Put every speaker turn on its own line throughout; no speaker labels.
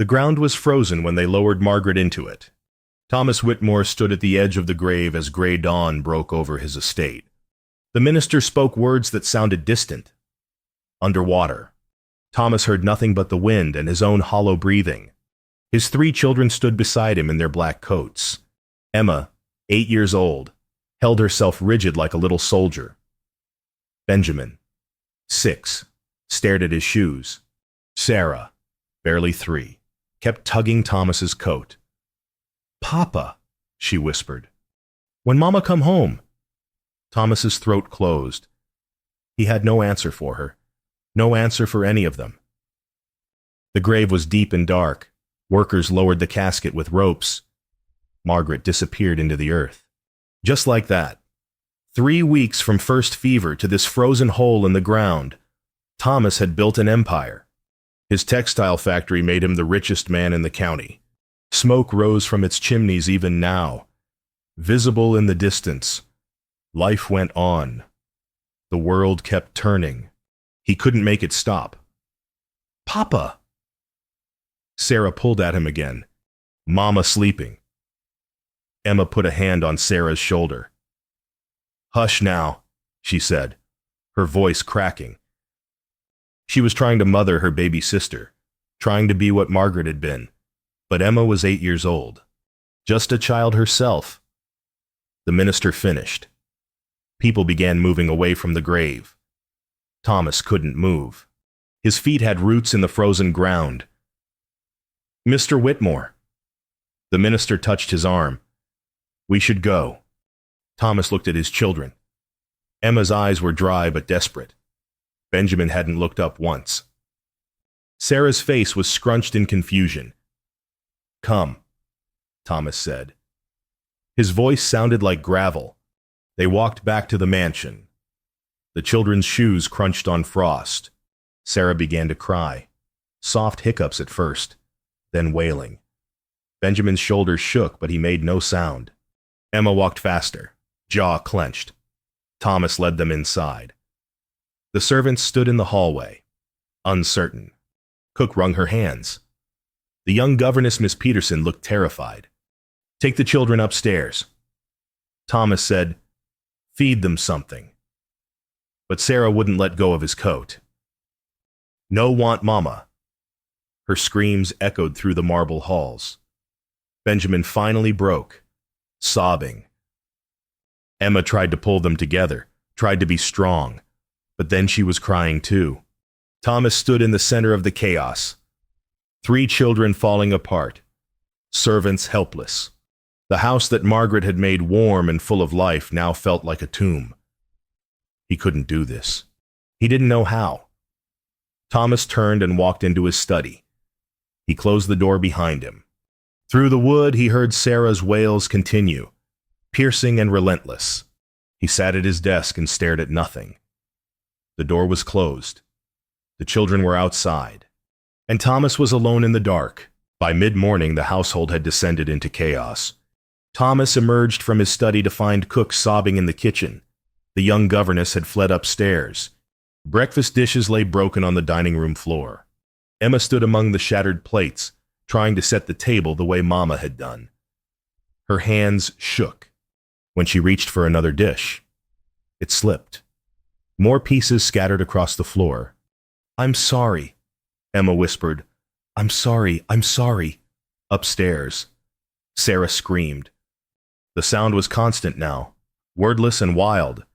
The ground was frozen when they lowered Margaret into it. Thomas Whitmore stood at the edge of the grave as gray dawn broke over his estate. The minister spoke words that sounded distant. Underwater. Thomas heard nothing but the wind and his own hollow breathing. His 3 children stood beside him in their black coats. Emma, 8 years old, held herself rigid like a little soldier. Benjamin, 6, stared at his shoes. Sarah, barely 3, kept tugging Thomas's coat. "Papa," she whispered. "When Mama come home?" Thomas's throat closed. He had no answer for her, no answer for any of them. The grave was deep and dark. Workers lowered the casket with ropes. Margaret disappeared into the earth. Just like that. 3 weeks from first fever to this frozen hole in the ground, Thomas had built an empire. His textile factory made him the richest man in the county. Smoke rose from its chimneys even now. Visible in the distance, life went on. The world kept turning. He couldn't make it stop. "Papa!" Sarah pulled at him again. "Mama sleeping." Emma put a hand on Sarah's shoulder. "Hush now," she said, her voice cracking. She was trying to mother her baby sister, trying to be what Margaret had been, but Emma was 8 years old, just a child herself. The minister finished. People began moving away from the grave. Thomas couldn't move. His feet had roots in the frozen ground. "Mr. Whitmore." The minister touched his arm. "We should go." Thomas looked at his children. Emma's eyes were dry but desperate. Benjamin hadn't looked up once. Sarah's face was scrunched in confusion. "Come," Thomas said. His voice sounded like gravel. They walked back to the mansion. The children's shoes crunched on frost. Sarah began to cry. Soft hiccups at first, then wailing. Benjamin's shoulders shook, but he made no sound. Emma walked faster, jaw clenched. Thomas led them inside. The servants stood in the hallway, uncertain. Cook wrung her hands. The young governess, Miss Peterson, looked terrified. "Take the children upstairs." Thomas said, "Feed them something." But Sarah wouldn't let go of his coat. "No want Mama." Her screams echoed through the marble halls. Benjamin finally broke, sobbing. Emma tried to pull them together, tried to be strong, but then she was crying too. Thomas stood in the center of the chaos. 3 children falling apart, servants helpless. The house that Margaret had made warm and full of life now felt like a tomb. He couldn't do this. He didn't know how. Thomas turned and walked into his study. He closed the door behind him. Through the wood, he heard Sarah's wails continue, piercing and relentless. He sat at his desk and stared at nothing. The door was closed. The children were outside. And Thomas was alone in the dark. By mid-morning, the household had descended into chaos. Thomas emerged from his study to find Cook sobbing in the kitchen. The young governess had fled upstairs. Breakfast dishes lay broken on the dining room floor. Emma stood among the shattered plates, trying to set the table the way Mama had done. Her hands shook. When she reached for another dish, it slipped. More pieces scattered across the floor. "I'm sorry," Emma whispered. I'm sorry. Upstairs, Sarah screamed. The sound was constant now, wordless and wild.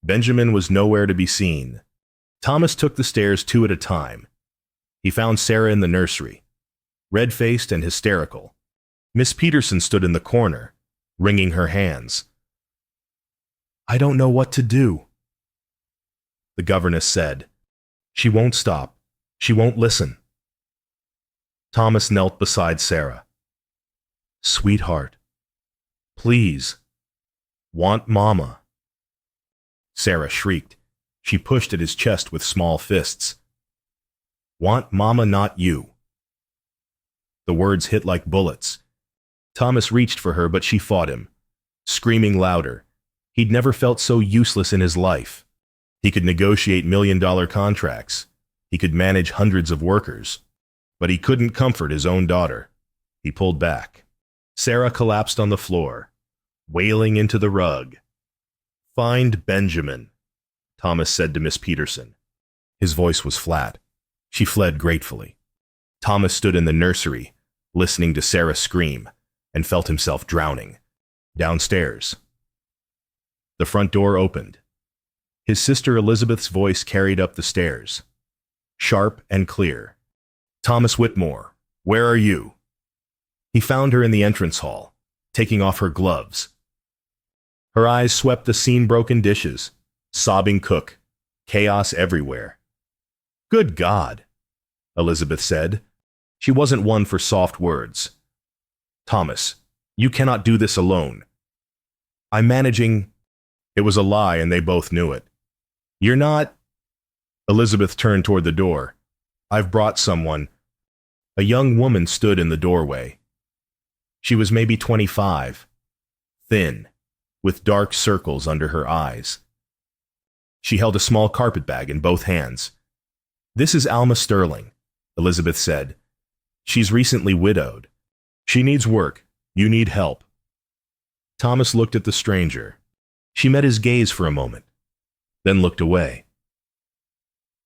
Benjamin was nowhere to be seen. Thomas took the stairs 2 at a time. He found Sarah in the nursery, red-faced and hysterical. Miss Peterson stood in the corner, wringing her hands. "I don't know what to do," the governess said. "She won't stop. She won't listen." Thomas knelt beside Sarah. "Sweetheart, please, want Mama." Sarah shrieked. She pushed at his chest with small fists. "Want Mama, not you." The words hit like bullets. Thomas reached for her, but she fought him, screaming louder. He'd never felt so useless in his life. He could negotiate million-dollar contracts. He could manage hundreds of workers. But he couldn't comfort his own daughter. He pulled back. Sarah collapsed on the floor, wailing into the rug. "Find Benjamin," Thomas said to Miss Peterson. His voice was flat. She fled gratefully. Thomas stood in the nursery, listening to Sarah scream, and felt himself drowning. Downstairs. The front door opened. His sister Elizabeth's voice carried up the stairs, sharp and clear. "Thomas Whitmore, where are you?" He found her in the entrance hall, taking off her gloves. Her eyes swept the scene-broken dishes, sobbing cook, chaos everywhere. "Good God," Elizabeth said. She wasn't one for soft words. "Thomas, you cannot do this alone. I'm managing—" It was a lie, and they both knew it. "You're not—" Elizabeth turned toward the door. "I've brought someone." A young woman stood in the doorway. She was maybe 25, thin, with dark circles under her eyes. She held a small carpetbag in both hands. "This is Alma Sterling," Elizabeth said. "She's recently widowed. She needs work. You need help." Thomas looked at the stranger. She met his gaze for a moment, then looked away.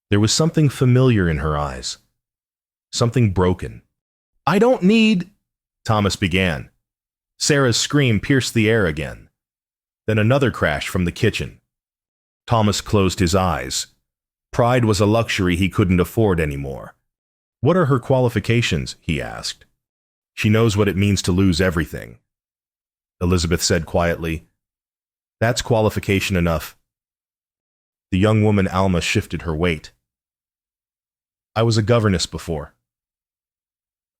There was something familiar in her eyes, something broken. "I don't need—" Thomas began. Sarah's scream pierced the air again. Then another crash from the kitchen. Thomas closed his eyes. Pride was a luxury he couldn't afford anymore. "What are her qualifications?" he asked. "She knows what it means to lose everything." Elizabeth said quietly, "That's qualification enough." The young woman Alma shifted her weight. "I was a governess before.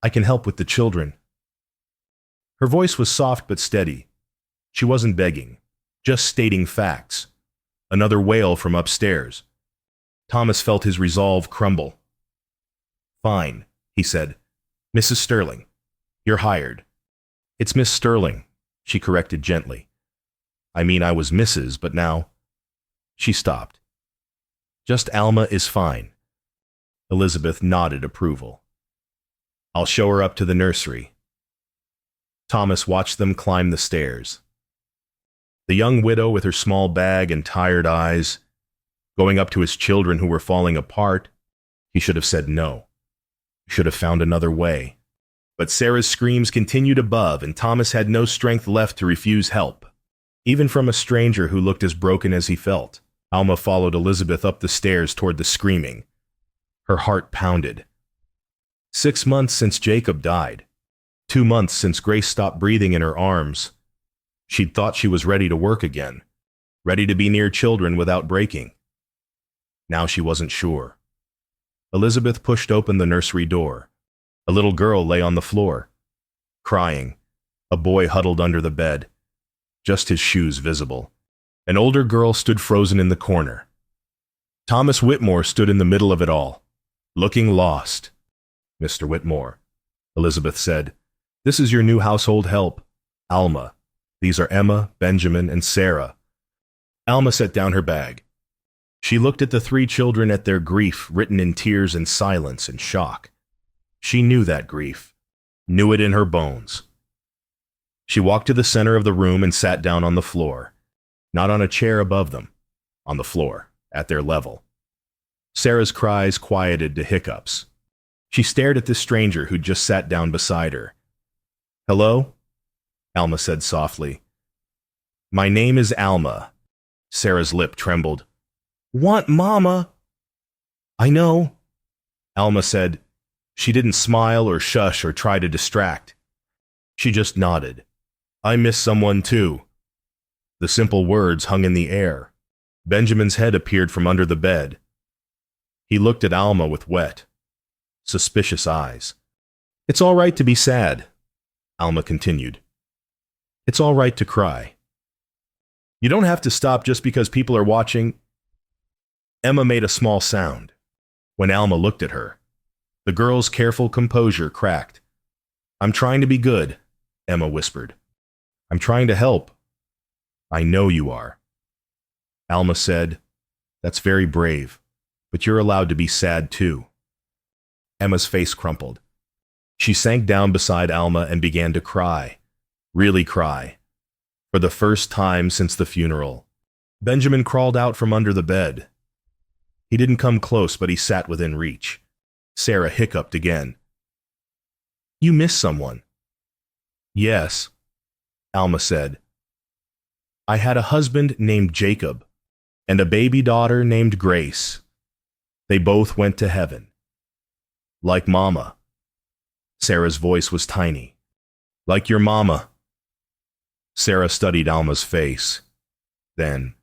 I can help with the children." Her voice was soft but steady. She wasn't begging, just stating facts. Another wail from upstairs. Thomas felt his resolve crumble. "Fine," he said. "Mrs. Sterling, you're hired." "It's Miss Sterling," she corrected gently. "I mean, I was Mrs., but now—" She stopped. "Just Alma is fine." Elizabeth nodded approval. "I'll show her up to the nursery." Thomas watched them climb the stairs. The young widow with her small bag and tired eyes, going up to his children who were falling apart. He should have said no. Should have found another way. But Sarah's screams continued above, and Thomas had no strength left to refuse help, even from a stranger who looked as broken as he felt. Alma followed Elizabeth up the stairs toward the screaming. Her heart pounded. 6 months since Jacob died. 2 months since Grace stopped breathing in her arms. She'd thought she was ready to work again, ready to be near children without breaking. Now she wasn't sure. Elizabeth pushed open the nursery door. A little girl lay on the floor, crying. A boy huddled under the bed, just his shoes visible. An older girl stood frozen in the corner. Thomas Whitmore stood in the middle of it all, looking lost. "Mr. Whitmore," Elizabeth said, "this is your new household help, Alma. These are Emma, Benjamin, and Sarah." Alma set down her bag. She looked at the 3 children at their grief written in tears and silence and shock. She knew that grief, knew it in her bones. She walked to the center of the room and sat down on the floor, not on a chair above them, on the floor, at their level. Sarah's cries quieted to hiccups. She stared at the stranger who'd just sat down beside her. "Hello?" Alma said softly. "My name is Alma." Sarah's lip trembled. "Want Mama?" "I know," Alma said. She didn't smile or shush or try to distract. She just nodded. "I miss someone too." The simple words hung in the air. Benjamin's head appeared from under the bed. He looked at Alma with wet, suspicious eyes. "It's all right to be sad," Alma continued. "It's all right to cry. You don't have to stop just because people are watching." Emma made a small sound. When Alma looked at her, the girl's careful composure cracked. "I'm trying to be good," Emma whispered. "I'm trying to help." "I know you are." Alma said, "That's very brave, but you're allowed to be sad too." Emma's face crumpled. She sank down beside Alma and began to cry. Really cry. For the first time since the funeral. Benjamin crawled out from under the bed. He didn't come close, but he sat within reach. Sarah hiccuped again. "You miss someone." "Yes," Alma said. "I had a husband named Jacob and a baby daughter named Grace. They both went to heaven. Like Mama." Sarah's voice was tiny. "Like your mama." Sarah studied Alma's face. Then,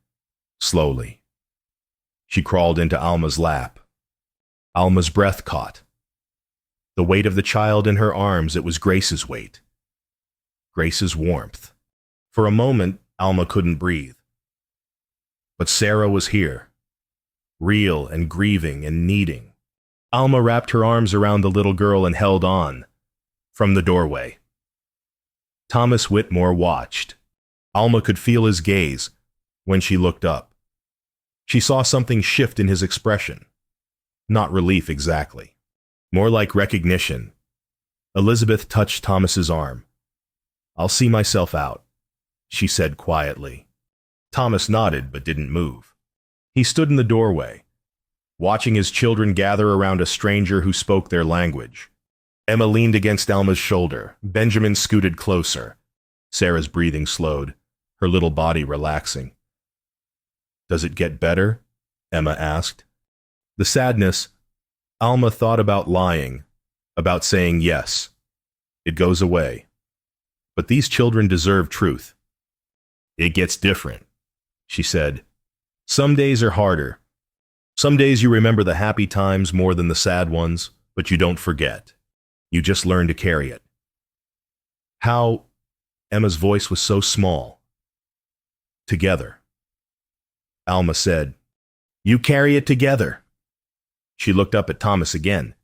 slowly, she crawled into Alma's lap. Alma's breath caught. The weight of the child in her arms, it was Grace's weight. Grace's warmth. For a moment, Alma couldn't breathe. But Sarah was here, real and grieving and needing. Alma wrapped her arms around the little girl and held on. From the doorway, Thomas Whitmore watched. Alma could feel his gaze when she looked up. She saw something shift in his expression. Not relief exactly. More like recognition. Elizabeth touched Thomas's arm. "I'll see myself out," she said quietly. Thomas nodded but didn't move. He stood in the doorway, watching his children gather around a stranger who spoke their language. Emma leaned against Alma's shoulder. Benjamin scooted closer. Sarah's breathing slowed, her little body relaxing. "Does it get better?" Emma asked. The sadness, Alma thought about lying, about saying yes. It goes away. But these children deserve truth. "It gets different," she said. "Some days are harder. Some days you remember the happy times more than the sad ones, but you don't forget. You just learn to carry it." "How?" Emma's voice was so small. "Together." Alma said, "You carry it together." She looked up at Thomas again.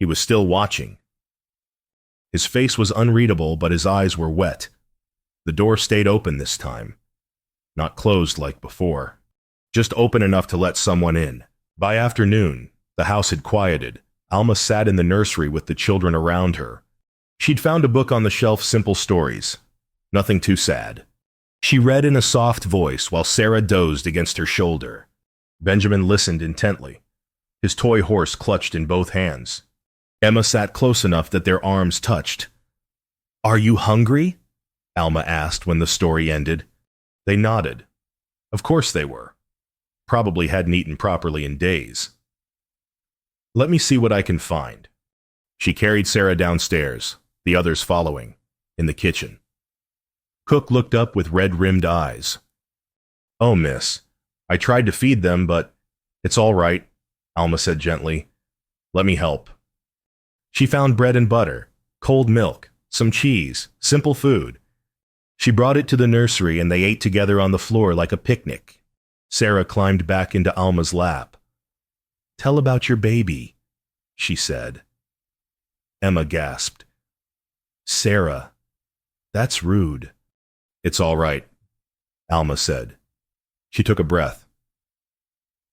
He was still watching. His face was unreadable, but his eyes were wet. The door stayed open this time. Not closed like before. Just open enough to let someone in. By afternoon, the house had quieted. Alma sat in the nursery with the children around her. She'd found a book on the shelf, Simple Stories. Nothing too sad. She read in a soft voice while Sarah dozed against her shoulder. Benjamin listened intently, his toy horse clutched in both hands. Emma sat close enough that their arms touched. "Are you hungry?" Alma asked when the story ended. They nodded. Of course they were. Probably hadn't eaten properly in days. "Let me see what I can find." She carried Sarah downstairs, the others following, in the kitchen. Cook looked up with red-rimmed eyes. "Oh, miss, I tried to feed them, but it's all right," Alma said gently. "Let me help." She found bread and butter, cold milk, some cheese, simple food. She brought it to the nursery and they ate together on the floor like a picnic. Sarah climbed back into Alma's lap. "Tell about your baby," she said. Emma gasped. "Sarah, that's rude." "It's all right," Alma said. She took a breath.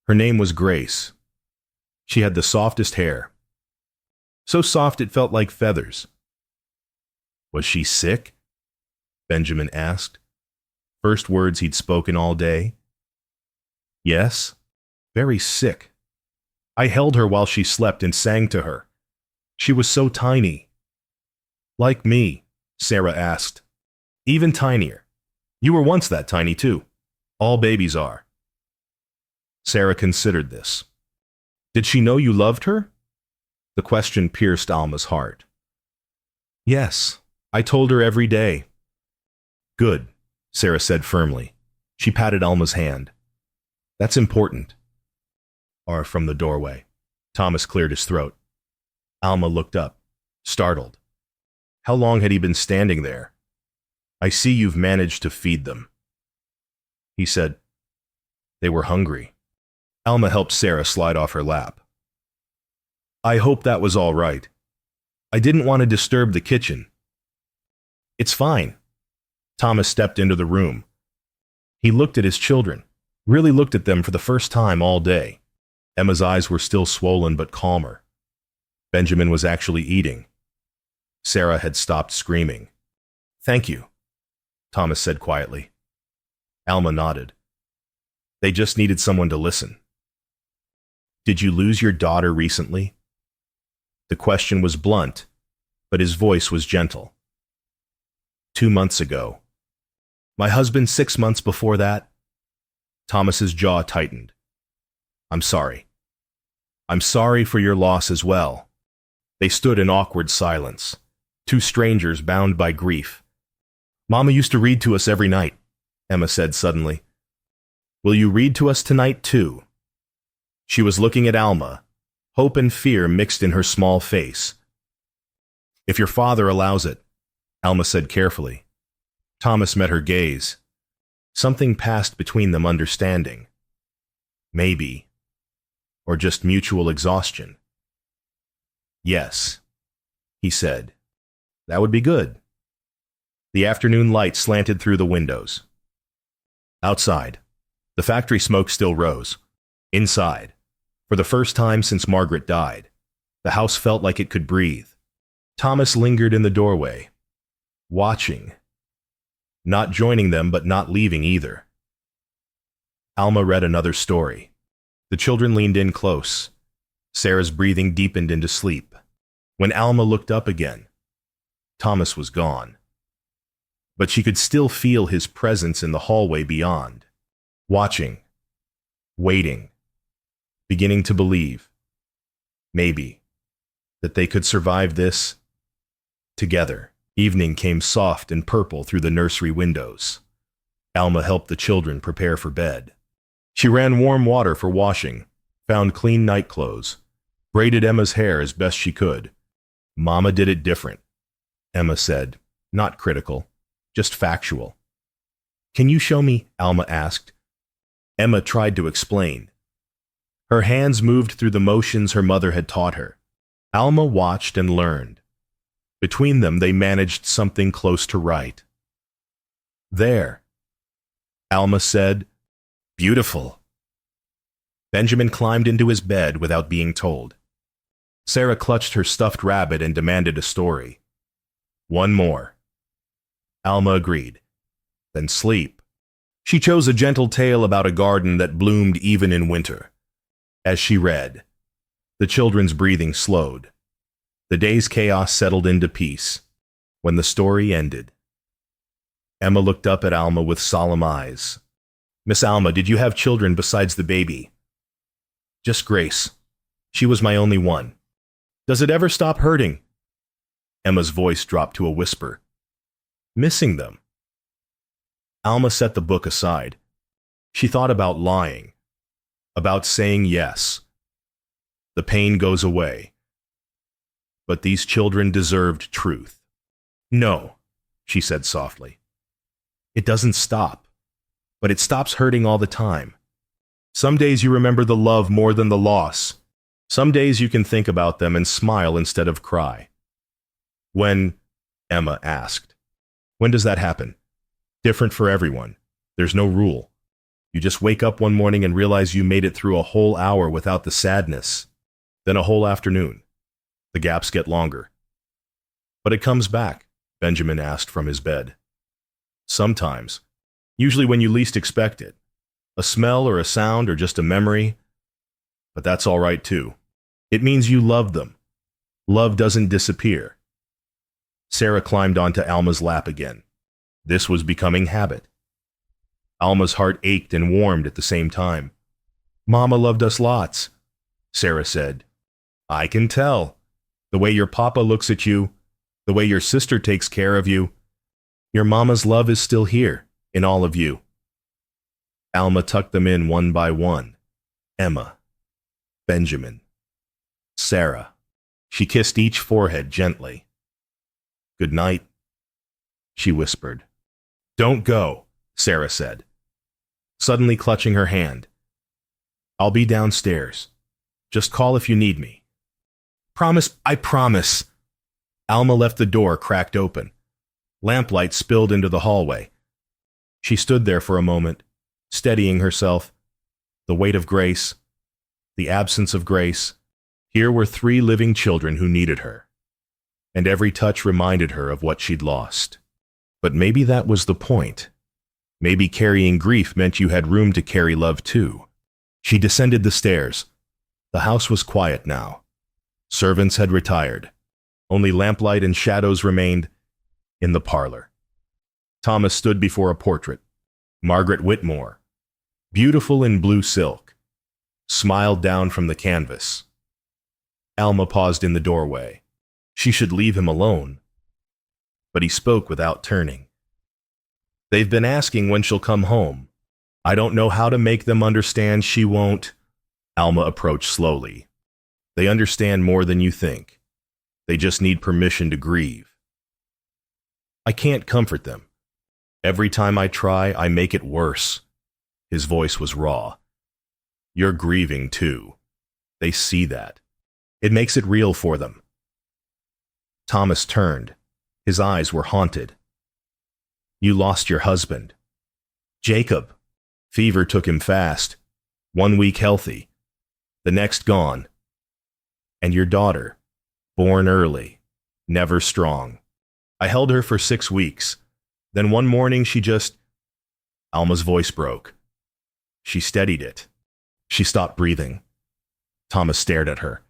Her name was Grace. She had the softest hair. So soft it felt like feathers. "Was she sick?" Benjamin asked. First words he'd spoken all day. "Yes, very sick. I held her while she slept and sang to her. She was so tiny." "Like me?" Sarah asked. "Even tinier. You were once that tiny too. All babies are." Sarah considered this. "Did she know you loved her?" The question pierced Alma's heart. "Yes, I told her every day." "Good," Sarah said firmly. She patted Alma's hand. "That's important." Or from the doorway. Thomas cleared his throat. Alma looked up, startled. How long had he been standing there? "I see you've managed to feed them." He said, "They were hungry." Alma helped Sarah slide off her lap. "I hope that was all right. I didn't want to disturb the kitchen." "It's fine." Thomas stepped into the room. He looked at his children, really looked at them for the first time all day. Emma's eyes were still swollen but calmer. Benjamin was actually eating. Sarah had stopped screaming. "Thank you," Thomas said quietly. Alma nodded. They just needed someone to listen. "Did you lose your daughter recently?" The question was blunt, but his voice was gentle. 2 months ago. My husband 6 months before that. Thomas's jaw tightened. "I'm sorry. I'm sorry for your loss as well." They stood in awkward silence, two strangers bound by grief. "Mama used to read to us every night," Emma said suddenly. "Will you read to us tonight too?" She was looking at Alma, hope and fear mixed in her small face. "If your father allows it," Alma said carefully. Thomas met her gaze. Something passed between them, understanding. Maybe. Or just mutual exhaustion. "Yes," he said. "That would be good." The afternoon light slanted through the windows. Outside, the factory smoke still rose. Inside, for the first time since Margaret died, the house felt like it could breathe. Thomas lingered in the doorway, watching. Not joining them, but not leaving either. Alma read another story. The children leaned in close. Sarah's breathing deepened into sleep. When Alma looked up again, Thomas was gone. But she could still feel his presence in the hallway beyond. Watching. Waiting. Beginning to believe. Maybe. That they could survive this. Together. Evening came soft and purple through the nursery windows. Alma helped the children prepare for bed. She ran warm water for washing, found clean night clothes, braided Emma's hair as best she could. "Mama did it different," Emma said, not critical, just factual. "Can you show me?" Alma asked. Emma tried to explain. Her hands moved through the motions her mother had taught her. Alma watched and learned. Between them, they managed something close to right. "There," Alma said. "Beautiful." Benjamin climbed into his bed without being told. Sarah clutched her stuffed rabbit and demanded a story. "One more." Alma agreed. "Then sleep." She chose a gentle tale about a garden that bloomed even in winter. As she read, the children's breathing slowed. The day's chaos settled into peace. When the story ended, Emma looked up at Alma with solemn eyes. "Miss Alma, did you have children besides the baby?" "Just Grace. She was my only one." "Does it ever stop hurting?" Emma's voice dropped to a whisper. "Missing them." Alma set the book aside. She thought about lying, about saying yes. The pain goes away. But these children deserved truth. "No," she said softly. "It doesn't stop, but it stops hurting all the time. Some days you remember the love more than the loss. Some days you can think about them and smile instead of cry." "When?" Emma asked. "When does that happen?" "Different for everyone. There's no rule. You just wake up one morning and realize you made it through a whole hour without the sadness, then a whole afternoon. The gaps get longer." "But it comes back?" Benjamin asked from his bed. "Sometimes. Usually when you least expect it. A smell or a sound or just a memory. But that's all right too. It means you love them. Love doesn't disappear." Sarah climbed onto Alma's lap again. This was becoming habit. Alma's heart ached and warmed at the same time. "Mama loved us lots," Sarah said. "I can tell. The way your papa looks at you, the way your sister takes care of you. Your mama's love is still here, in all of you." Alma tucked them in one by one. Emma. Benjamin. Sarah. She kissed each forehead gently. "Good night," she whispered. "Don't go," Sarah said, suddenly clutching her hand. "I'll be downstairs. Just call if you need me." "Promise, I promise." Alma left the door cracked open. Lamplight spilled into the hallway. She stood there for a moment, steadying herself. The weight of Grace, the absence of Grace. Here were 3 living children who needed her. and every touch reminded her of what she'd lost. But maybe that was the point. Maybe carrying grief meant you had room to carry love too. She descended the stairs. The house was quiet now. Servants had retired. Only lamplight and shadows remained in the parlor. Thomas stood before a portrait. Margaret Whitmore, beautiful in blue silk, smiled down from the canvas. Alma paused in the doorway. She should leave him alone. But he spoke without turning. They've been asking when she'll come home. I don't know how to make them understand she won't. Alma approached slowly. They understand more than you think. They just need permission to grieve. I can't comfort them. Every time I try, I make it worse. His voice was raw. You're grieving too. They see that. It makes it real for them. Thomas turned. His eyes were haunted. You lost your husband. Jacob. Fever took him fast. 1 week healthy. The next gone. And your daughter. Born early. Never strong. I held her for 6 weeks. Then one morning she just... Alma's voice broke. She steadied it. She stopped breathing. Thomas stared at her.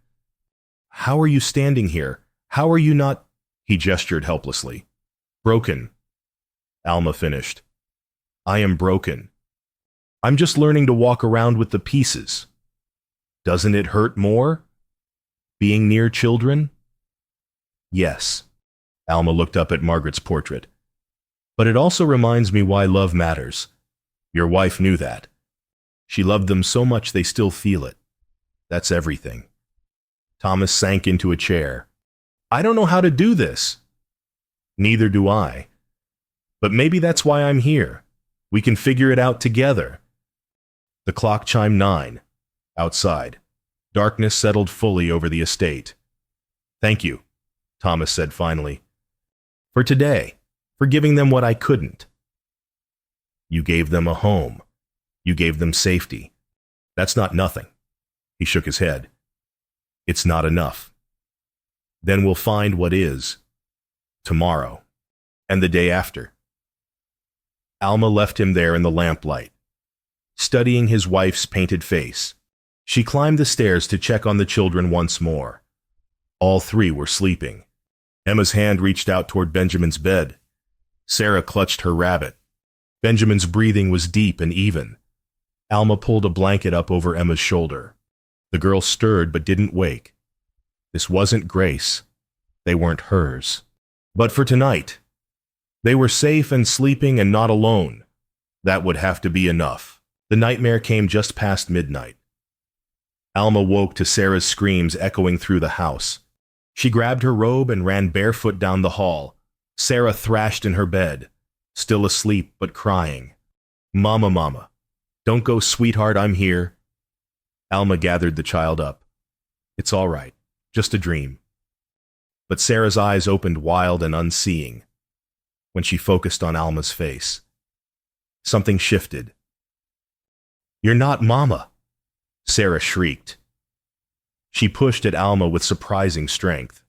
How are you standing here? How are you not... He gestured helplessly. Broken. Alma finished. I am broken. I'm just learning to walk around with the pieces. Doesn't it hurt more? Being near children? Yes. Alma looked up at Margaret's portrait. But it also reminds me why love matters. Your wife knew that. She loved them so much they still feel it. That's everything. Thomas sank into a chair. I don't know how to do this. Neither do I. But maybe that's why I'm here. We can figure it out together. The clock chimed 9. Outside. Darkness settled fully over the estate. Thank you, Thomas said finally. For today. For giving them what I couldn't. You gave them a home. You gave them safety. That's not nothing. He shook his head. It's not enough. Then we'll find what is. Tomorrow. And the day after. Alma left him there in the lamplight, studying his wife's painted face. She climbed the stairs to check on the children once more. All 3 were sleeping. Emma's hand reached out toward Benjamin's bed. Sarah clutched her rabbit. Benjamin's breathing was deep and even. Alma pulled a blanket up over Emma's shoulder. The girl stirred but didn't wake. This wasn't Grace. They weren't hers. But for tonight, they were safe and sleeping and not alone. That would have to be enough. The nightmare came just past midnight. Alma woke to Sarah's screams echoing through the house. She grabbed her robe and ran barefoot down the hall. Sarah thrashed in her bed, still asleep but crying. Mama, mama. Don't go, sweetheart, I'm here. Alma gathered the child up. It's all right, just a dream. But Sarah's eyes opened wild and unseeing when she focused on Alma's face. Something shifted. You're not Mama, Sarah shrieked. She pushed at Alma with surprising strength.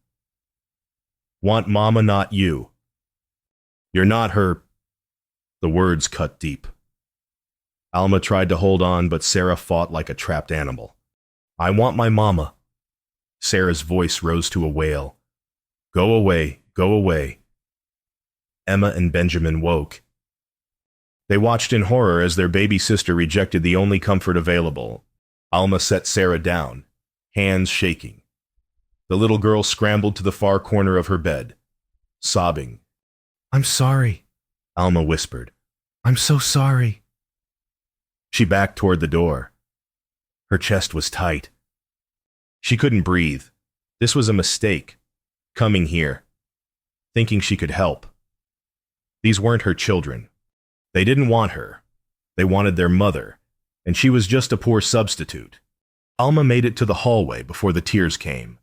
Want Mama, not you. You're not her. The words cut deep. Alma tried to hold on, but Sarah fought like a trapped animal. I want my mama. Sarah's voice rose to a wail. Go away, go away. Emma and Benjamin woke. They watched in horror as their baby sister rejected the only comfort available. Alma set Sarah down, hands shaking. The little girl scrambled to the far corner of her bed, sobbing. I'm sorry, Alma whispered. I'm so sorry. She backed toward the door. Her chest was tight. She couldn't breathe. This was a mistake. Coming here. Thinking she could help. These weren't her children. They didn't want her. They wanted their mother, and she was just a poor substitute. Alma made it to the hallway before the tears came.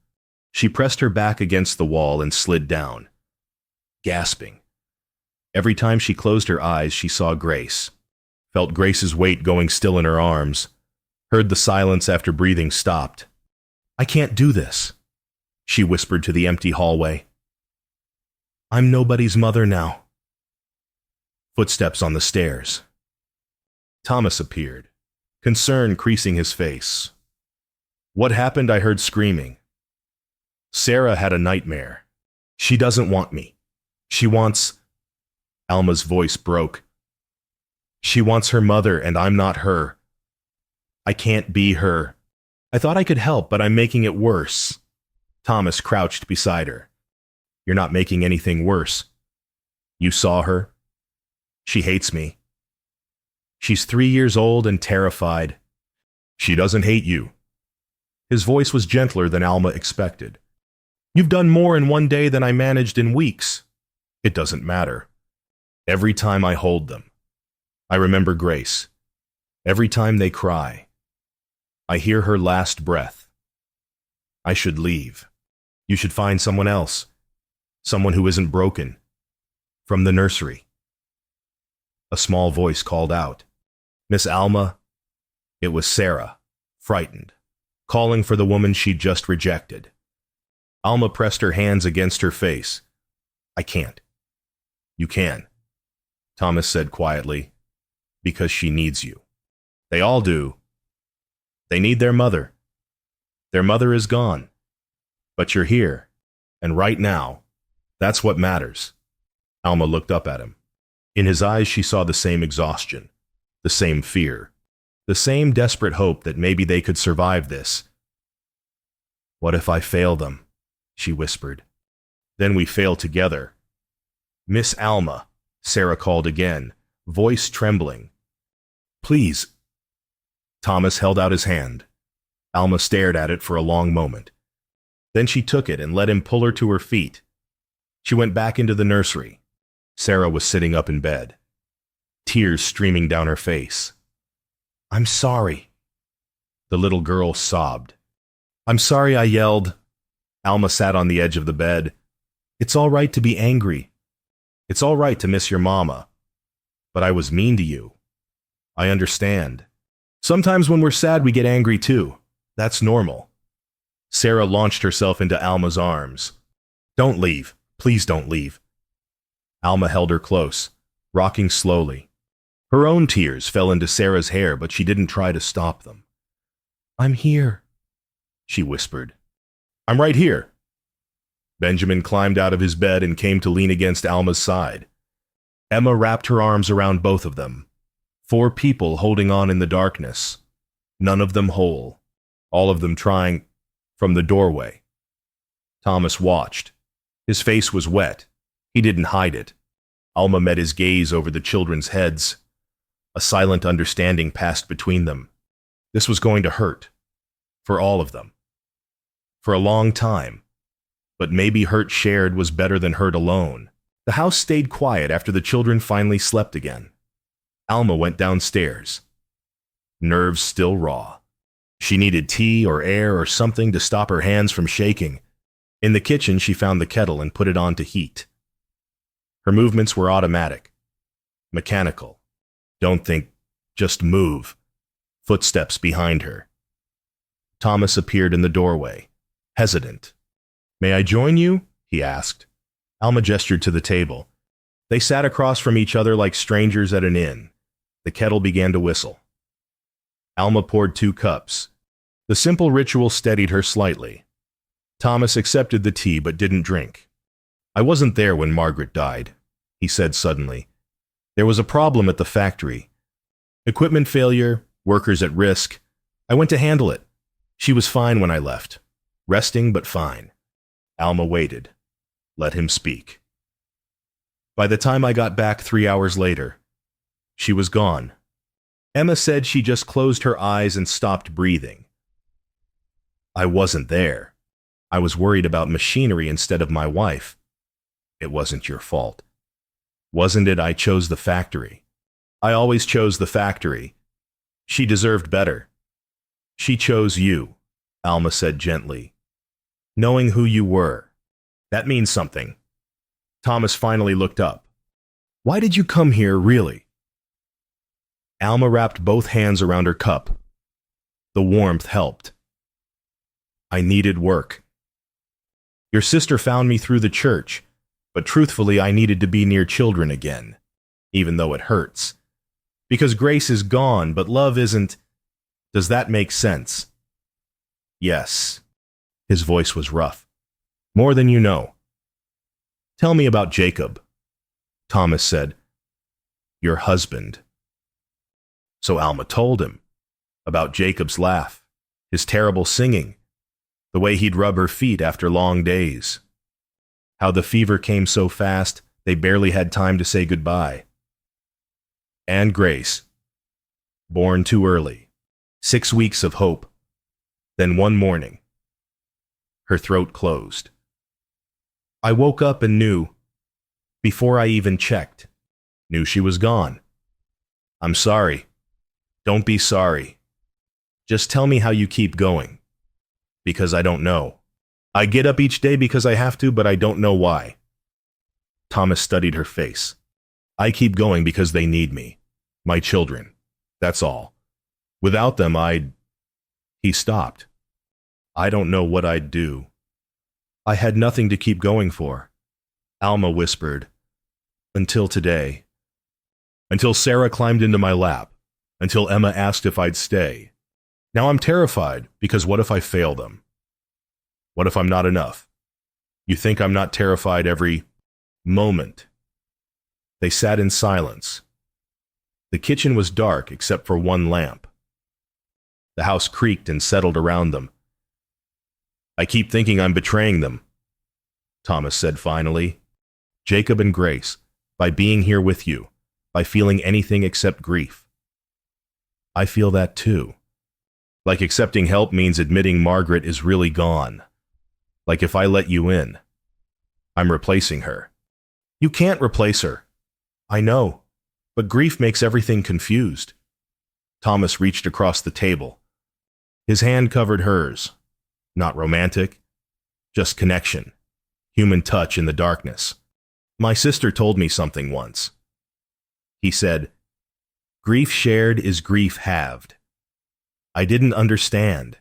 She pressed her back against the wall and slid down, gasping. Every time she closed her eyes, she saw Grace. Felt Grace's weight going still in her arms. Heard the silence after breathing stopped. I can't do this, she whispered to the empty hallway. I'm nobody's mother now. Footsteps on the stairs. Thomas appeared, concern creasing his face. What happened? I heard screaming. Sarah had a nightmare. She doesn't want me. She wants... Alma's voice broke. She wants her mother, and I'm not her. I can't be her. I thought I could help, but I'm making it worse. Thomas crouched beside her. You're not making anything worse. You saw her? She hates me. She's 3 years old and terrified. She doesn't hate you. His voice was gentler than Alma expected. You've done more in one day than I managed in weeks. It doesn't matter. Every time I hold them, I remember Grace. Every time they cry, I hear her last breath. I should leave. You should find someone else. Someone who isn't broken. From the nursery. A small voice called out. Miss Alma. It was Sarah, frightened, calling for the woman she'd just rejected. Alma pressed her hands against her face. I can't. You can, Thomas said quietly, because she needs you. They all do. They need their mother. Their mother is gone. But you're here, and right now, that's what matters. Alma looked up at him. In his eyes she saw the same exhaustion, the same fear, the same desperate hope that maybe they could survive this. What if I fail them? She whispered. Then we fail together. Miss Alma, Sarah called again, voice trembling. Please. Thomas held out his hand. Alma stared at it for a long moment. Then she took it and let him pull her to her feet. She went back into the nursery. Sarah was sitting up in bed, tears streaming down her face. I'm sorry. The little girl sobbed. I'm sorry I yelled. Alma sat on the edge of the bed. It's all right to be angry. It's all right to miss your mama. But I was mean to you. I understand. Sometimes when we're sad we get angry too. That's normal. Sarah launched herself into Alma's arms. Don't leave. Please don't leave. Alma held her close, rocking slowly. Her own tears fell into Sarah's hair, but she didn't try to stop them. I'm here, she whispered. I'm right here. Benjamin climbed out of his bed and came to lean against Alma's side. Emma wrapped her arms around both of them. 4 people holding on in the darkness. None of them whole. All of them trying from the doorway. Thomas watched. His face was wet. He didn't hide it. Alma met his gaze over the children's heads. A silent understanding passed between them. This was going to hurt. For all of them. For a long time. But maybe hurt shared was better than hurt alone. The house stayed quiet after the children finally slept again. Alma went downstairs. Nerves still raw. She needed tea or air or something to stop her hands from shaking. In the kitchen, she found the kettle and put it on to heat. Her movements were automatic. Mechanical. Don't think, just move. Footsteps behind her. Thomas appeared in the doorway, hesitant. May I join you? He asked. Alma gestured to the table. They sat across from each other like strangers at an inn. The kettle began to whistle. Alma poured 2 cups. The simple ritual steadied her slightly. Thomas accepted the tea but didn't drink. I wasn't there when Margaret died, he said suddenly. There was a problem at the factory. Equipment failure, workers at risk. I went to handle it. She was fine when I left. Resting but fine. Alma waited. Let him speak. By the time I got back 3 hours later, she was gone. Emma said she just closed her eyes and stopped breathing. I wasn't there. I was worried about machinery instead of my wife. It wasn't your fault. Wasn't it I chose the factory? I always chose the factory. She deserved better. She chose you, Alma said gently. Knowing who you were. That means something. Thomas finally looked up. Why did you come here, really? Alma wrapped both hands around her cup. The warmth helped. I needed work. Your sister found me through the church. But truthfully, I needed to be near children again, even though it hurts. Because Grace is gone, but love isn't. Does that make sense? Yes. His voice was rough. More than you know. Tell me about Jacob. Thomas said. Your husband. So Alma told him about Jacob's laugh, his terrible singing, the way he'd rub her feet after long days, how the fever came so fast they barely had time to say goodbye. And Grace, born too early, 6 weeks of hope. Then one morning, her throat closed. I woke up and knew, before I even checked, knew she was gone. I'm sorry. Don't be sorry. Just tell me how you keep going. Because I don't know. I get up each day because I have to, but I don't know why. Thomas studied her face. I keep going because they need me. My children. That's all. Without them, He stopped. I don't know what I'd do. I had nothing to keep going for. Alma whispered. Until today. Until Sarah climbed into my lap. Until Emma asked if I'd stay. Now I'm terrified, because what if I fail them? What if I'm not enough? You think I'm not terrified every moment? They sat in silence. The kitchen was dark except for one lamp. The house creaked and settled around them. I keep thinking I'm betraying them, Thomas said finally. Jacob and Grace, by being here with you, by feeling anything except grief. I feel that too. Like accepting help means admitting Margaret is really gone. Like if I let you in, I'm replacing her. You can't replace her. I know, but grief makes everything confused. Thomas reached across the table. His hand covered hers. Not romantic, just connection, human touch in the darkness. My sister told me something once. He said, grief shared is grief halved. I didn't understand.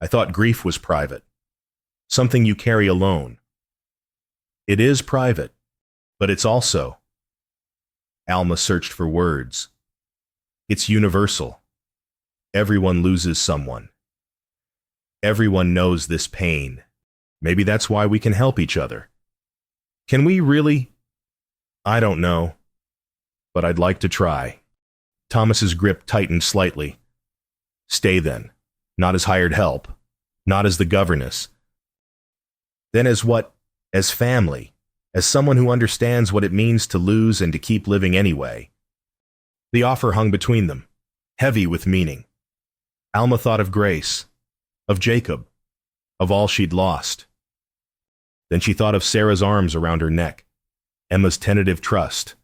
I thought grief was private, something you carry alone. It is private, but it's also. Alma searched for words. It's universal. Everyone loses someone. Everyone knows this pain. Maybe that's why we can help each other. Can we really? I don't know, but I'd like to try. Thomas's grip tightened slightly. Stay then, not as hired help, not as the governess. Then as what? As family, as someone who understands what it means to lose and to keep living anyway. The offer hung between them, heavy with meaning. Alma thought of Grace, of Jacob, of all she'd lost. Then she thought of Sarah's arms around her neck, Emma's tentative trust,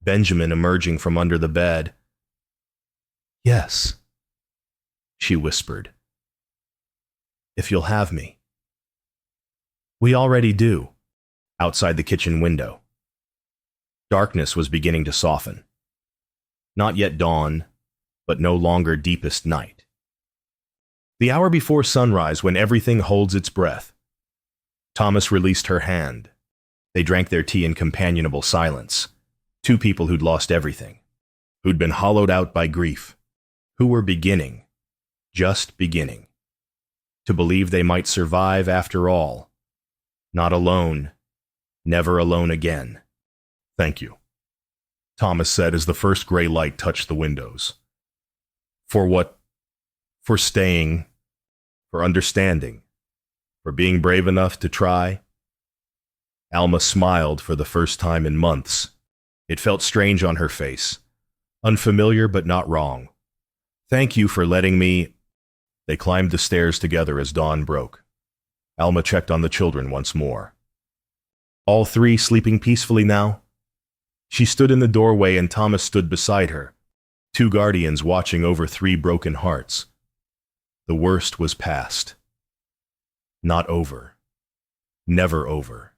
Benjamin emerging from under the bed. Yes, she whispered. If you'll have me. We already do, outside the kitchen window. Darkness was beginning to soften. Not yet dawn, but no longer deepest night. The hour before sunrise, when everything holds its breath. Thomas released her hand. They drank their tea in companionable silence. Two people who'd lost everything, who'd been hollowed out by grief, who were beginning, just beginning, to believe they might survive after all. Not alone, never alone again. Thank you, Thomas said as the first gray light touched the windows. For what? For staying, for understanding, for being brave enough to try. Alma smiled for the first time in months. It felt strange on her face, unfamiliar but not wrong. Thank you for letting me. They climbed the stairs together as dawn broke. Alma checked on the children once more. All three sleeping peacefully now? She stood in the doorway and Thomas stood beside her, two guardians watching over three broken hearts. The worst was past. Not over. Never over.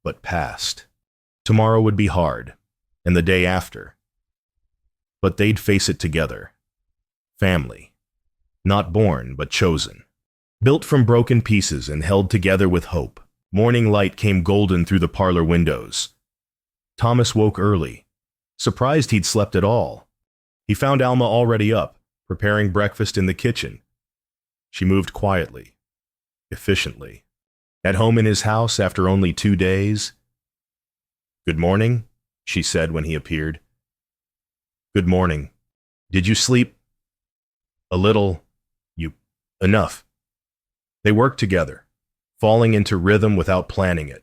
But past. Tomorrow would be hard, and the day after. But they'd face it together. Family. Not born, but chosen. Built from broken pieces and held together with hope. Morning light came golden through the parlor windows. Thomas woke early, surprised he'd slept at all. He found Alma already up, preparing breakfast in the kitchen. She moved quietly, efficiently. At home in his house after only 2 days. "Good morning," she said when he appeared. "Good morning. Did you sleep?" "A little. Enough." They worked together, falling into rhythm without planning it.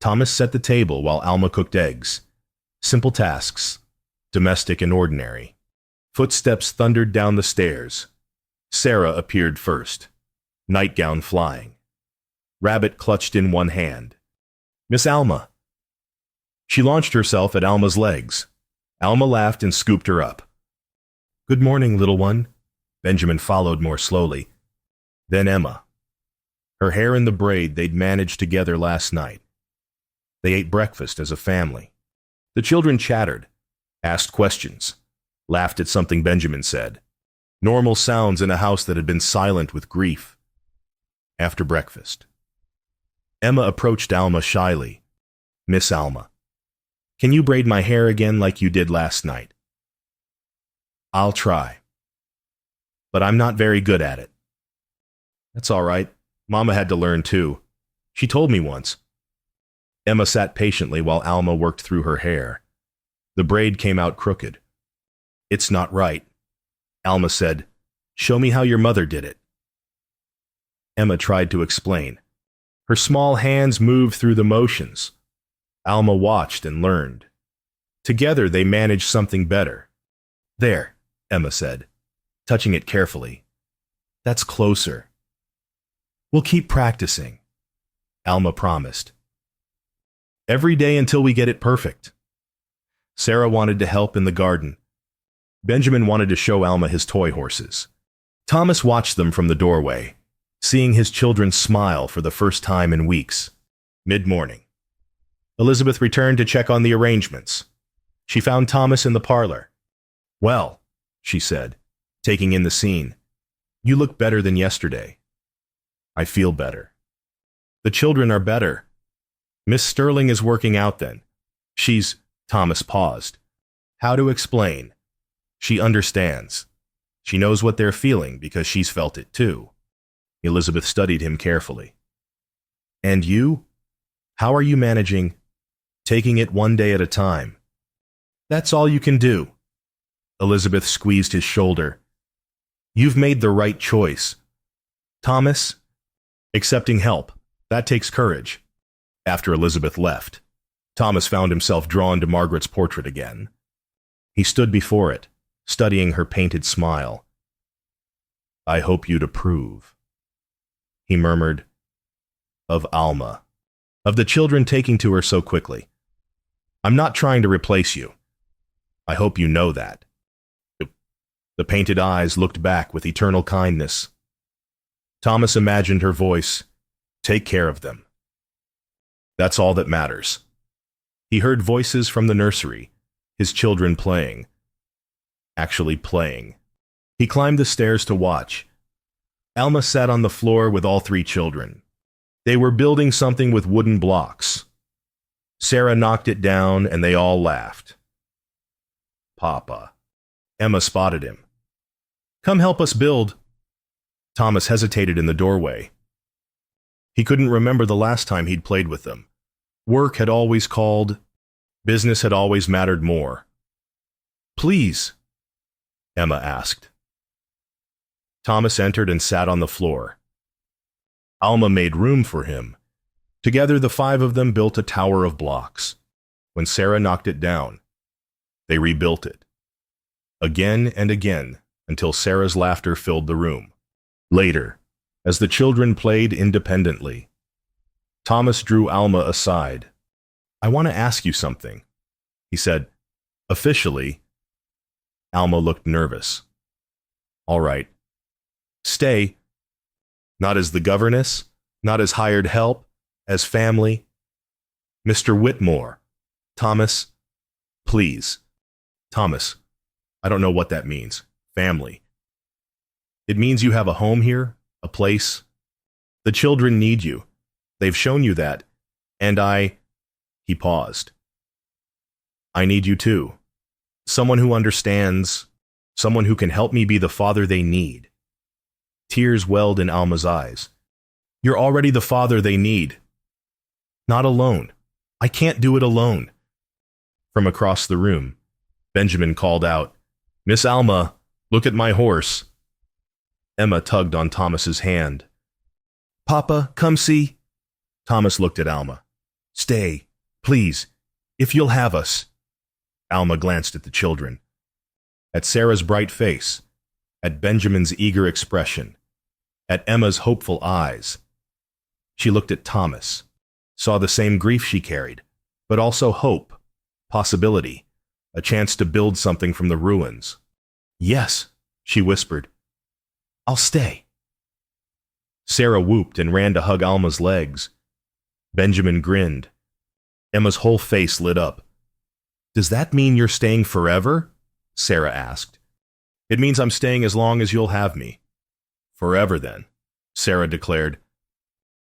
Thomas set the table while Alma cooked eggs. Simple tasks, domestic and ordinary. Footsteps thundered down the stairs. Sarah appeared first, nightgown flying. Rabbit clutched in one hand. "Miss Alma." She launched herself at Alma's legs. Alma laughed and scooped her up. "Good morning, little one." Benjamin followed more slowly. Then Emma. Her hair in the braid they'd managed together last night. They ate breakfast as a family. The children chattered, asked questions, laughed at something Benjamin said. Normal sounds in a house that had been silent with grief. After breakfast, Emma approached Alma shyly. "Miss Alma, can you braid my hair again like you did last night?" "I'll try. But I'm not very good at it." "That's all right. Mama had to learn too. She told me once." Emma sat patiently while Alma worked through her hair. The braid came out crooked. "It's not right." Alma said, "Show me how your mother did it." Emma tried to explain. Her small hands moved through the motions. Alma watched and learned. Together they managed something better. "There," Emma said, touching it carefully. "That's closer." "We'll keep practicing," Alma promised. "Every day until we get it perfect." Sarah wanted to help in the garden. Benjamin wanted to show Alma his toy horses. Thomas watched them from the doorway, seeing his children smile for the first time in weeks. Mid-morning, Elizabeth returned to check on the arrangements. She found Thomas in the parlor. "Well," she said, taking in the scene, "you look better than yesterday." "I feel better." "The children are better. Miss Sterling is working out then. She's—" Thomas paused. "How to explain? She understands. She knows what they're feeling because she's felt it too." Elizabeth studied him carefully. "And you? How are you managing? Taking it one day at a time." "That's all you can do." Elizabeth squeezed his shoulder. "You've made the right choice. Thomas, accepting help, that takes courage." After Elizabeth left, Thomas found himself drawn to Margaret's portrait again. He stood before it, studying her painted smile. "I hope you'd approve," he murmured, "of Alma, of the children taking to her so quickly. I'm not trying to replace you. I hope you know that." The painted eyes looked back with eternal kindness. Thomas imagined her voice, "Take care of them. That's all that matters." He heard voices from the nursery, his children playing. Actually playing. He climbed the stairs to watch. Alma sat on the floor with all 3 children. They were building something with wooden blocks. Sarah knocked it down and they all laughed. "Papa." Emma spotted him. "Come help us build." Thomas hesitated in the doorway. He couldn't remember the last time he'd played with them. Work had always called. Business had always mattered more. "Please," Emma asked. Thomas entered and sat on the floor. Alma made room for him. Together the 5 of them built a tower of blocks. When Sarah knocked it down, they rebuilt it. Again and again, until Sarah's laughter filled the room. Later, as the children played independently, Thomas drew Alma aside. "I want to ask you something," he said. "Officially." Alma looked nervous. "All right. Stay. Not as the governess, not as hired help, as family. Mr. Whitmore. Thomas, please." "Thomas, I don't know what that means. Family. It means you have a home here, a place. The children need you. They've shown you that. And He paused. I need you too. Someone who understands, someone who can help me be the father they need. Tears welled in Alma's eyes. You're already the father they need. Not alone. I can't do it alone. From across the room, Benjamin called out, Miss Alma, look at my horse. Emma tugged on Thomas's hand. Papa, come see. Thomas looked at Alma. Stay, please, if you'll have us. Alma glanced at the children. At Sarah's bright face, at Benjamin's eager expression, at Emma's hopeful eyes. She looked at Thomas, saw the same grief she carried, but also hope, possibility, a chance to build something from the ruins. Yes, she whispered. I'll stay. Sarah whooped and ran to hug Alma's legs. Benjamin grinned. Emma's whole face lit up. Does that mean you're staying forever? Sarah asked. It means I'm staying as long as you'll have me. Forever then, Sarah declared.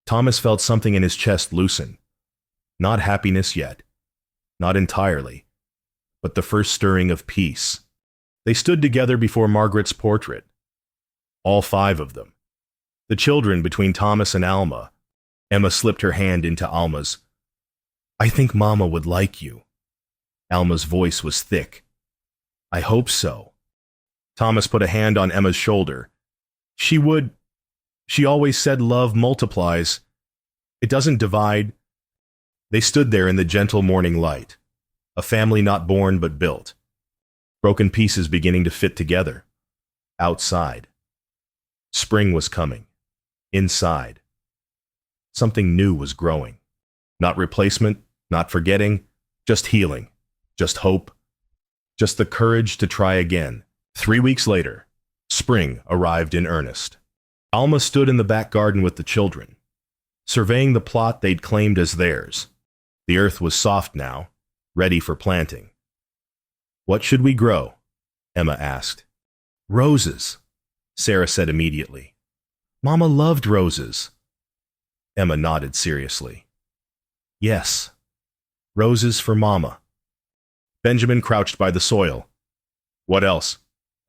Thomas felt something in his chest loosen. Not happiness yet. Not entirely. But the first stirring of peace. They stood together before Margaret's portrait. All 5 of them. The children between Thomas and Alma. Emma slipped her hand into Alma's. I think Mama would like you. Alma's voice was thick. I hope so. Thomas put a hand on Emma's shoulder. She would. She always said love multiplies. It doesn't divide. They stood there in the gentle morning light. A family not born but built. Broken pieces beginning to fit together. Outside. Spring was coming. Inside. Something new was growing. Not replacement, not forgetting, just healing, just hope, just the courage to try again. 3 weeks later, spring arrived in earnest. Alma stood in the back garden with the children, surveying the plot they'd claimed as theirs. The earth was soft now, ready for planting. What should we grow? Emma asked. Roses, Sarah said immediately. Mama loved roses. Emma nodded seriously. Yes, roses for Mama. Benjamin crouched by the soil. What else?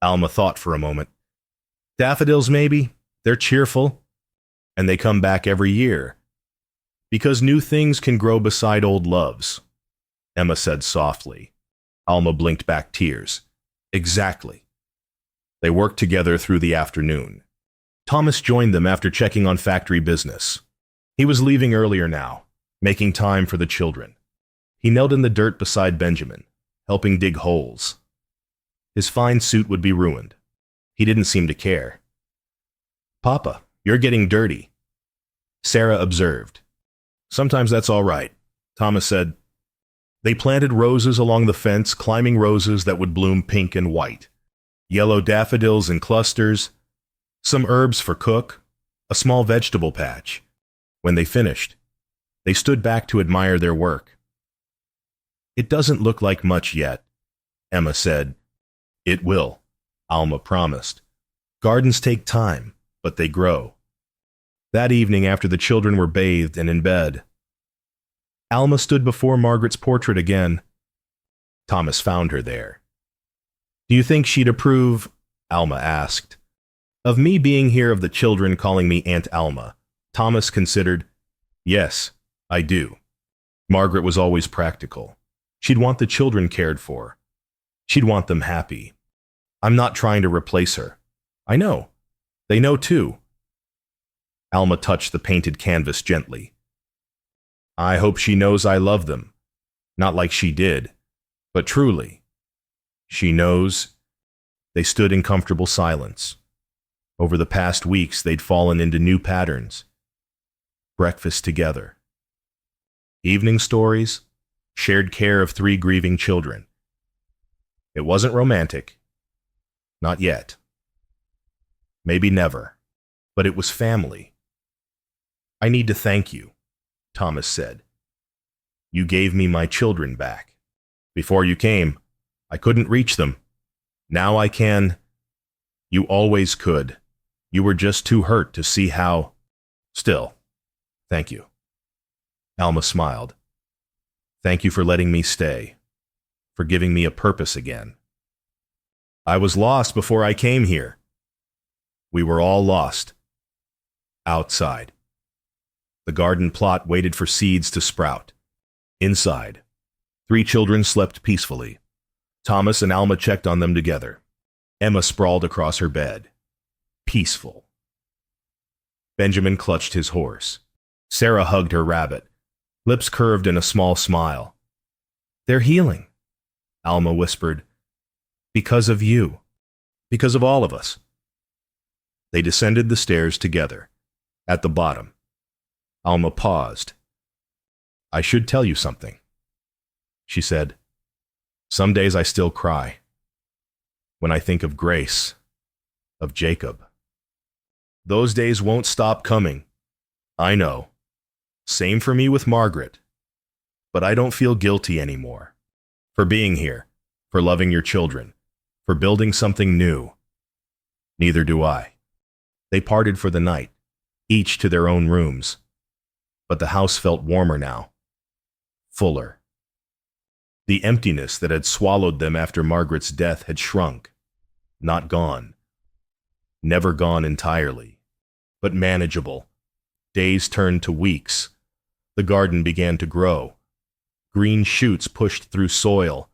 Alma thought for a moment. Daffodils, maybe. They're cheerful. And they come back every year. Because new things can grow beside old loves, Emma said softly. Alma blinked back tears. Exactly. They worked together through the afternoon. Thomas joined them after checking on factory business. He was leaving earlier now, making time for the children. He knelt in the dirt beside Benjamin, helping dig holes. His fine suit would be ruined. He didn't seem to care. Papa, you're getting dirty, Sarah observed. Sometimes that's all right, Thomas said. They planted roses along the fence, climbing roses that would bloom pink and white, yellow daffodils in clusters, some herbs for cook, a small vegetable patch. When they finished, they stood back to admire their work. It doesn't look like much yet, Emma said. It will, Alma promised. Gardens take time, but they grow. That evening, after the children were bathed and in bed, Alma stood before Margaret's portrait again. Thomas found her there. Do you think she'd approve, Alma asked, of me being here, of the children calling me Aunt Alma? Thomas considered. Yes, I do. Margaret was always practical. She'd want the children cared for. She'd want them happy. I'm not trying to replace her. I know. They know too. Alma touched the painted canvas gently. I hope she knows I love them. Not like she did, but truly. She knows. They stood in comfortable silence. Over the past weeks, they'd fallen into new patterns. Breakfast together. Evening stories. Shared care of 3 grieving children. It wasn't romantic. Not yet. Maybe never. But it was family. I need to thank you, Thomas said. You gave me my children back. Before you came, I couldn't reach them. Now I can. You always could. You were just too hurt to see how. Still, thank you. Alma smiled. Thank you for letting me stay, for giving me a purpose again. I was lost before I came here. We were all lost. Outside. The garden plot waited for seeds to sprout. Inside, 3 children slept peacefully. Thomas and Alma checked on them together. Emma sprawled across her bed. Peaceful. Benjamin clutched his horse. Sarah hugged her rabbit, lips curved in a small smile. They're healing, Alma whispered. Because of you. Because of all of us. They descended the stairs together. At the bottom, Alma paused. I should tell you something, she said. Some days I still cry. When I think of Grace, of Jacob. Those days won't stop coming. I know. Same for me with Margaret. But I don't feel guilty anymore. For being here, for loving your children, for building something new. Neither do I. They parted for the night, each to their own rooms. But the house felt warmer now. Fuller. The emptiness that had swallowed them after Margaret's death had shrunk. Not gone. Never gone entirely, but manageable. Days turned to weeks. The garden began to grow. Green shoots pushed through soil.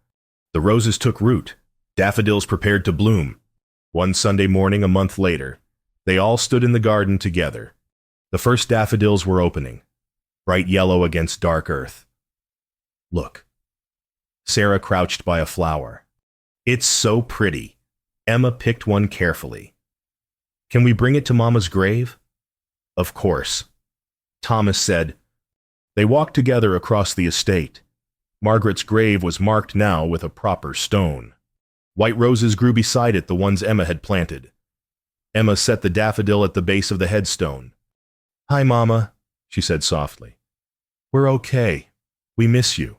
The roses took root. Daffodils prepared to bloom. One Sunday morning a month later, they all stood in the garden together. The first daffodils were opening, bright yellow against dark earth. Look. Sarah crouched by a flower. It's so pretty. Emma picked one carefully. Can we bring it to Mama's grave? Of course. Thomas said. They walked together across the estate. Margaret's grave was marked now with a proper stone. White roses grew beside it, the ones Emma had planted. Emma set the daffodil at the base of the headstone. Hi, Mama, she said softly. We're okay. We miss you.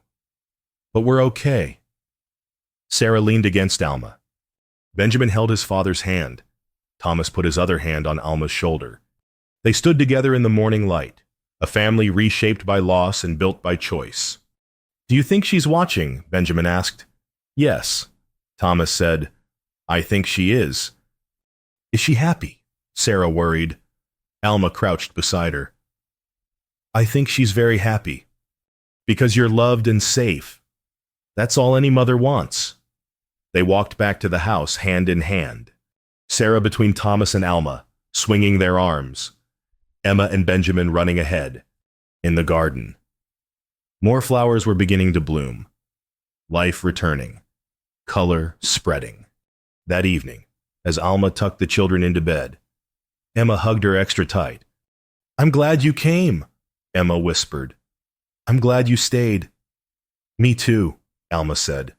But we're okay. Sarah leaned against Alma. Benjamin held his father's hand. Thomas put his other hand on Alma's shoulder. They stood together in the morning light, a family reshaped by loss and built by choice. Do you think she's watching? Benjamin asked. Yes, Thomas said. I think she is. Is she happy? Sarah worried. Alma crouched beside her. I think she's very happy. Because you're loved and safe. That's all any mother wants. They walked back to the house hand in hand. Sarah between Thomas and Alma, swinging their arms. Emma and Benjamin running ahead. In the garden. More flowers were beginning to bloom. Life returning. Color spreading. That evening, as Alma tucked the children into bed, Emma hugged her extra tight. I'm glad you came, Emma whispered. I'm glad you stayed. Me too, Alma said,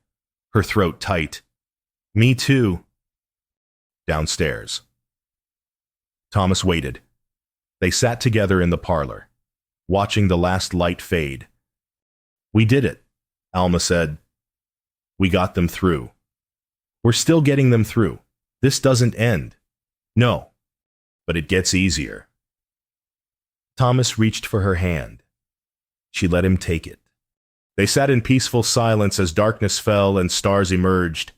her throat tight. Me too. Downstairs. Thomas waited. They sat together in the parlor, watching the last light fade. We did it, Alma said. We got them through. We're still getting them through. This doesn't end. No, but it gets easier. Thomas reached for her hand. She let him take it. They sat in peaceful silence as darkness fell and stars emerged.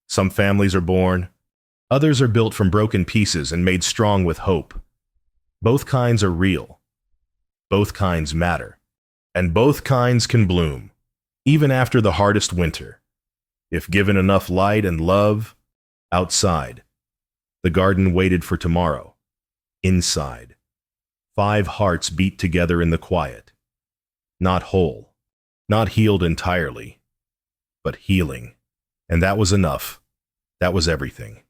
Some families are born. Others are built from broken pieces and made strong with hope. Both kinds are real. Both kinds matter. And both kinds can bloom, even after the hardest winter. If given enough light and love, outside. The garden waited for tomorrow. Inside. 5 hearts beat together in the quiet. Not whole. Not healed entirely. But healing. And that was enough. That was everything.